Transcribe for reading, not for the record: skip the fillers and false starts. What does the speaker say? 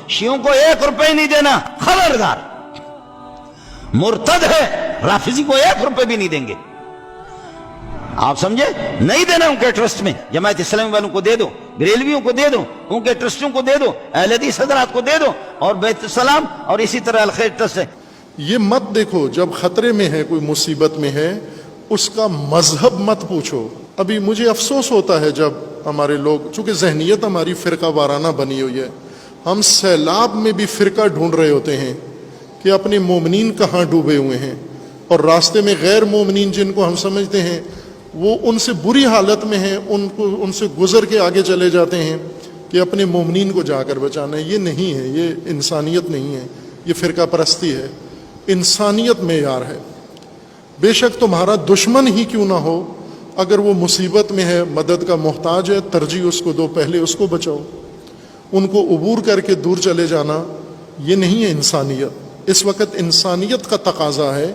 شیعوں کو 1 روپے نہیں دینا، خبردار، مرتد ہے، رافضی کو 1 روپے بھی نہیں دیں گے، آپ سمجھے؟ نہیں دینا ان کے ٹرسٹ میں، جماعت اسلامی والوں کو دے دو، بریلویوں کو دے دو، ان کے ٹرسٹوں کو دے دو، اہل حدیث حضرات کو دے دو، اور بیت السلام اور اسی طرح الخیر ٹرسٹ ہے۔ یہ مت دیکھو جب خطرے میں ہے، کوئی مصیبت میں ہے، اس کا مذہب مت پوچھو۔ ابھی مجھے افسوس ہوتا ہے جب ہمارے لوگ، چونکہ ذہنیت ہماری فرقہ وارانہ بنی ہوئی ہے، ہم سیلاب میں بھی فرقہ ڈھونڈ رہے ہوتے ہیں کہ اپنے مومنین کہاں ڈوبے ہوئے ہیں، اور راستے میں غیر مومنین جن کو ہم سمجھتے ہیں وہ ان سے بری حالت میں ہیں، ان سے گزر کے آگے چلے جاتے ہیں کہ اپنے مومنین کو جا کر بچانا ہے۔ یہ نہیں ہے، یہ انسانیت نہیں ہے، یہ فرقہ پرستی ہے۔ انسانیت معیار ہے۔ بے شک تمہارا دشمن ہی کیوں نہ ہو، اگر وہ مصیبت میں ہے، مدد کا محتاج ہے، ترجیح اس کو دو، پہلے اس کو بچاؤ۔ ان کو عبور کر کے دور چلے جانا یہ نہیں ہے انسانیت۔ اس وقت انسانیت کا تقاضا ہے